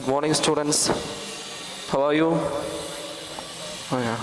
Good morning, students. How are you? Oh, yeah.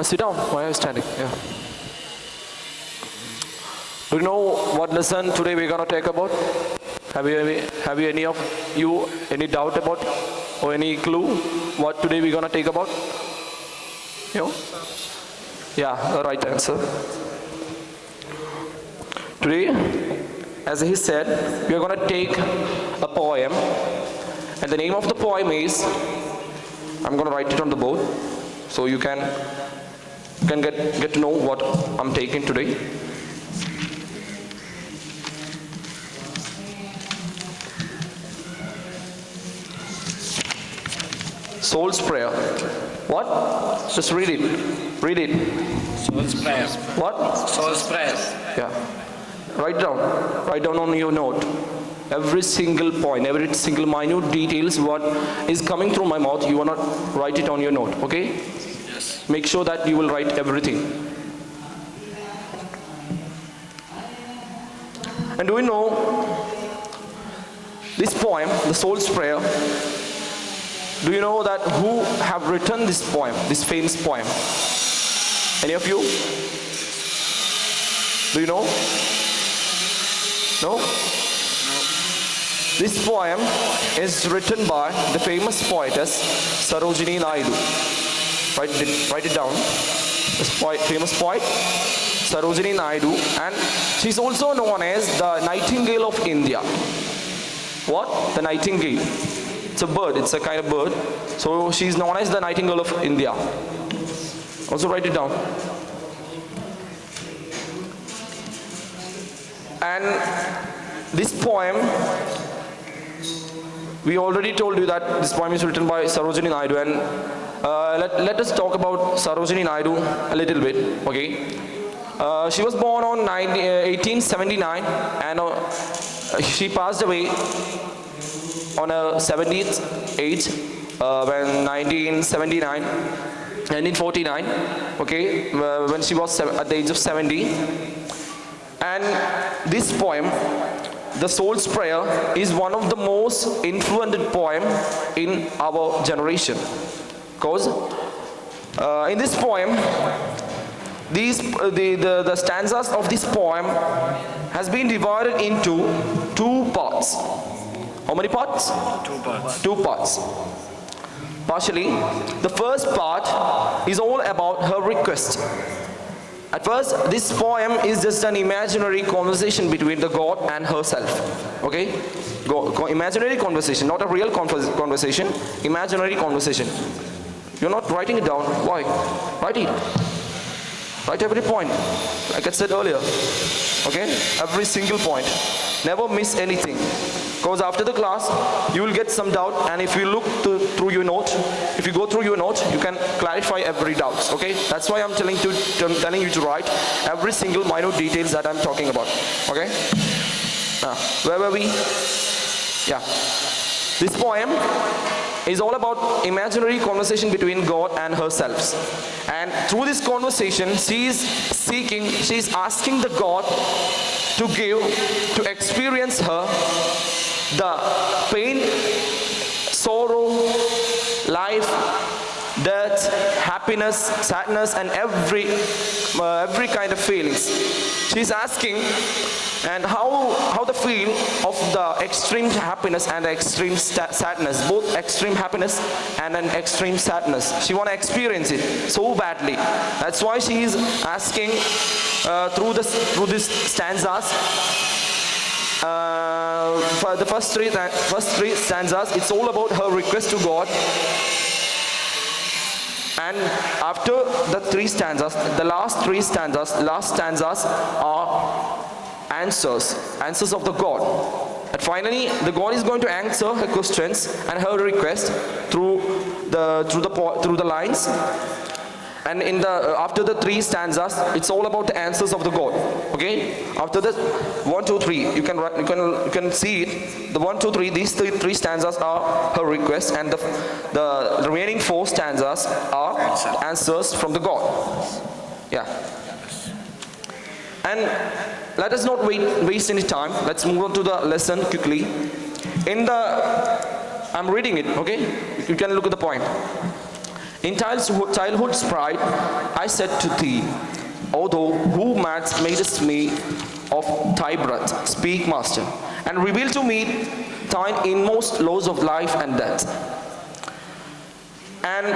Sit down. Why are you standing? Yeah. Do you know what lesson today we're gonna take about? Have you any of you any doubt about or any clue what today we're gonna take about? You? Yeah, the right answer. Today, as he said, we are going to take a poem, and the name of the poem is, I'm going to write it on the board so you can get to know what I'm taking today. Soul's Prayer. What? Just read it. Read it. Soul's Prayer. What? Soul's Prayer. Yeah. Write down on your note every single point, every single minute details what is coming through my mouth. You wanna write it on your note, okay? Yes. Make sure that you will write everything. And do you know this poem, the Soul's Prayer? Do you know that who have written this poem, this famous poem? Any of you? Do you know? No? This poem is written by the famous poetess Sarojini Naidu. Write it down. This famous poet Sarojini Naidu, and she's also known as the Nightingale of India. What? The Nightingale. It's a bird. It's a kind of bird. So she's known as the Nightingale of India. Also write it down. And this poem, we already told you that this poem is written by Sarojini Naidu, and let us talk about Sarojini Naidu a little bit, okay? She was born on 1879, and she passed away on her 70th age when 1949, okay, when she was at the age of 70. And this poem, the Soul's Prayer, is one of the most influential poem in our generation. Because in this poem, the stanzas of this poem has been divided into two parts. How many parts? Two parts. Two parts. Partially, the first part is all about her request. At first, this poem is just an imaginary conversation between the God and herself. Okay? Imaginary conversation, not a real conversation. Imaginary conversation. You're not writing it down. Why? Write it. Write every point, like I said earlier. Okay? Every single point. Never miss anything. Because after the class, you will get some doubt, and if you look through your note, if you go through your note, you can clarify every doubt, okay? That's why I'm telling you to write every single minute details that I'm talking about, okay? Now, where were we? Yeah. This poem is all about imaginary conversation between God and herself. And through this conversation, she is asking the God to experience her the pain, sorrow, life, death, happiness, sadness, and every kind of feelings. She's asking, and how the feel of the extreme happiness and the extreme sadness, both extreme happiness and an extreme sadness. She want to experience it so badly. That's why she is asking through these stanzas. For the first three stanzas, it's all about her request to God. And after the three stanzas, the last stanzas are answers of the God. And finally, the God is going to answer her questions and her request through the lines. And after the three stanzas, it's all about the answers of the God. Okay? After the 1, 2, 3, you can see it. The 1, 2, 3. These three stanzas are her request, and the remaining 4 stanzas are answers from the God. Yeah. And let us not waste any time. Let's move on to the lesson quickly. I'm reading it, okay? You can look at the point. In childhood sprite, I said to thee, O thou who madest me of thy breath, speak, master, and reveal to me thine inmost laws of life and death. And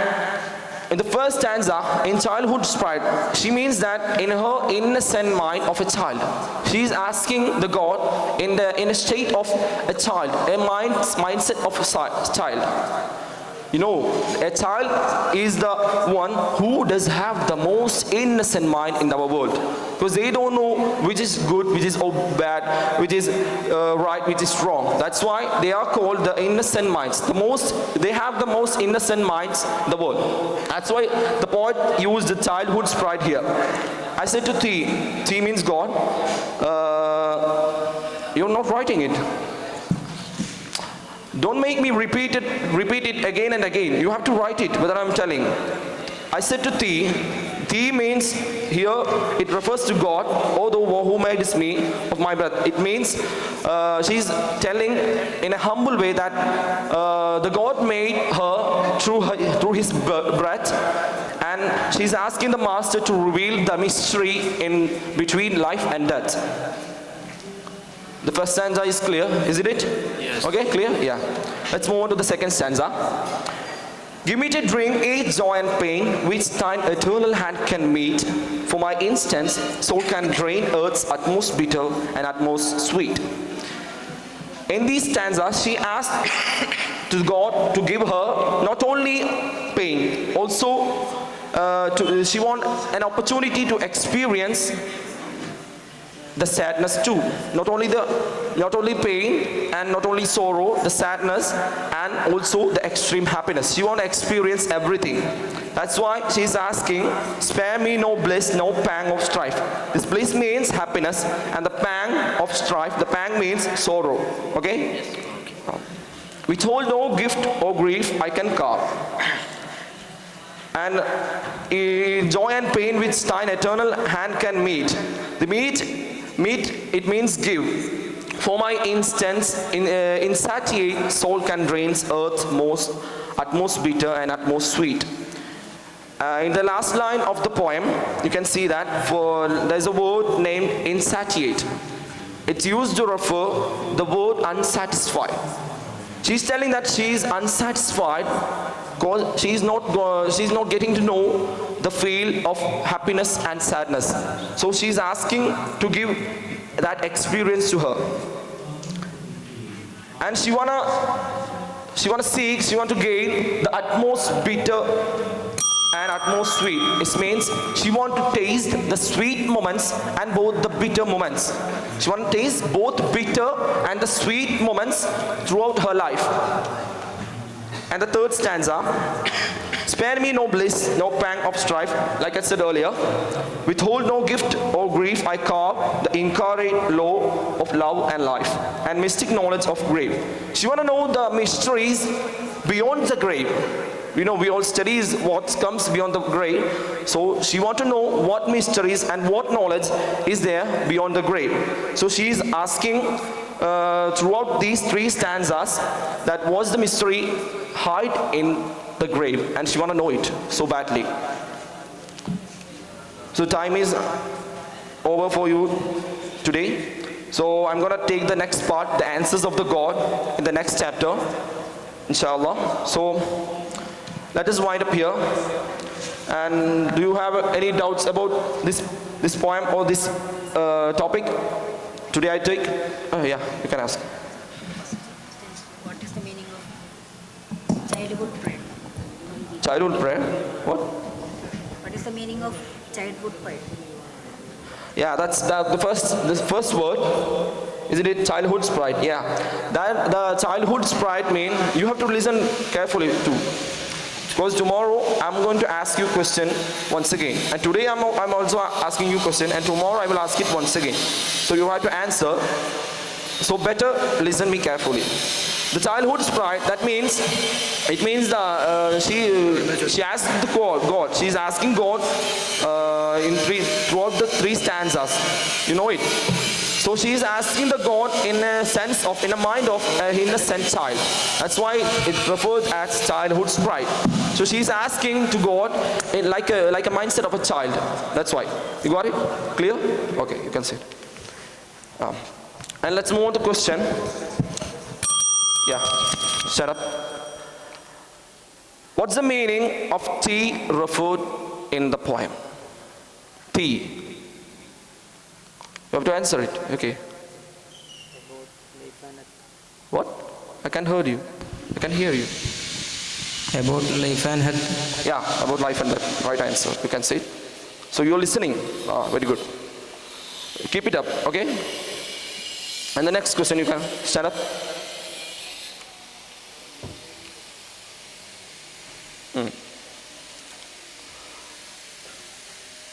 in the first stanza, in childhood sprite, she means that in her innocent mind of a child, she is asking the God in a state of a child, a mindset of a child. You know, a child is the one who does have the most innocent mind in our world, because they don't know which is good, which is bad, which is right, which is wrong. That's why they are called the innocent minds. They have the most innocent minds in the world. That's why the poet used the childhood sprite here. I said to thee, thee means God. You're not writing it. Don't make me repeat it again and again. You have to write it, whether I'm telling. I said to thee, thee means here, it refers to God, O thou who madest me of my breath. It means she's telling in a humble way that the God made her through his breath, and she's asking the master to reveal the mystery in between life and death. The first stanza is clear, isn't it? Yes. Okay, clear? Yeah. Let's move on to the second stanza. Give me to drink each joy and pain, which thine eternal hand can meet. For my instance, soul can drain earth's utmost bitter and utmost sweet. In these stanzas, she asked to God to give her not only pain, also she wants an opportunity to experience the sadness too. Not only pain and not only sorrow, the sadness and also the extreme happiness. She wants to experience everything. That's why she's asking, spare me no bliss, no pang of strife. This bliss means happiness, and the pang of strife, the pang means sorrow. Okay? Withhold no gift or grief I can carve. And joy and pain which thine eternal hand can meet. The meet, it means give. For my instance, insatiate soul can drain earth's utmost bitter and utmost sweet. In the last line of the poem, you can see that there's a word named insatiate. It's used to refer the word unsatisfied. She's telling that she is unsatisfied because she's not getting to know the feel of happiness and sadness. So she's asking to give that experience to her. And she wanna gain the utmost bitter and utmost sweet. It means she want to taste the sweet moments and both the bitter moments. She want to taste both bitter and the sweet moments throughout her life. And the third stanza, spare me no bliss, no pang of strife, like I said earlier. Withhold no gift or grief I carve, the incarnate law of love and life, and mystic knowledge of grave. She want to know the mysteries beyond the grave. You know, we all study what comes beyond the grave. So she want to know what mysteries and what knowledge is there beyond the grave. So she is asking throughout these three stanzas that what's the mystery hide in the grave, and she want to know it so badly. So time is over for you today. So I'm gonna take the next part, the answers of the God, in the next chapter, inshallah. So let us wind up here. And do you have any doubts about this poem or this topic? Today I take. Yeah, you can ask. What is the meaning of childhood prayer? Childhood prayer. What? What is the meaning of childhood prayer? Yeah, that's the first word. Isn't it childhood sprite? Yeah. That the childhood sprite mean you have to listen carefully too. Because tomorrow I'm going to ask you a question once again. And today I'm also asking you a question, and tomorrow I will ask it once again. So you have to answer. So better listen me carefully. The childhood sprite, that means, it means she asked the God. She's asking God throughout the three stanzas. You know it. So she is asking the God in a sense of, in a mind of an innocent child. That's why it refers as childhood sprite. So she is asking to God in like a mindset of a child. That's why. You got it? Clear? Okay, you can see it. And let's move on to question. Yeah, shut up. What's the meaning of tea referred in the poem? Tea. You have to answer it. Okay. What? I can't hear you. I can hear you. About life and health. Yeah, about life and death. Right answer. You can say it. So you're listening. Very good. Keep it up. Okay. And the next question, you can stand up.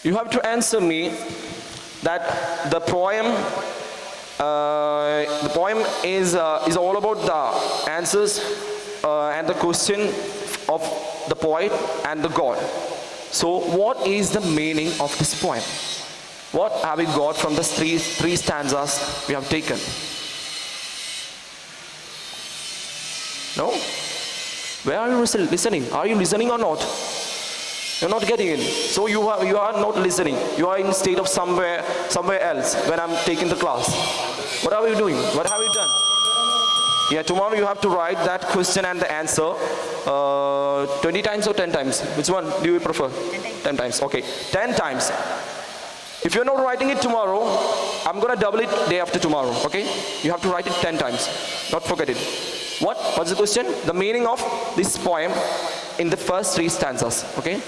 You have to answer me that the poem is all about the answers and the question of the poet and the God. So what is the meaning of this poem? What have we got from the three stanzas we have taken? No? Where are you listening? Are you listening or not? You're not getting in. So you are not listening. You are in state of somewhere else when I'm taking the class. What are we doing? What have you done? Yeah, tomorrow you have to write that question and the answer 20 times or 10 times. Which one do you prefer? 10 times. Okay, 10 times. If you're not writing it tomorrow, I'm gonna double it day after tomorrow. Okay? You have to write it 10 times. Not forget it. What's the question? The meaning of this poem in the first 3 stanzas. Okay?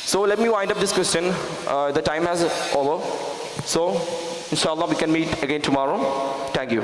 So let me wind up this question. The time has over. So inshallah we can meet again tomorrow. Thank you.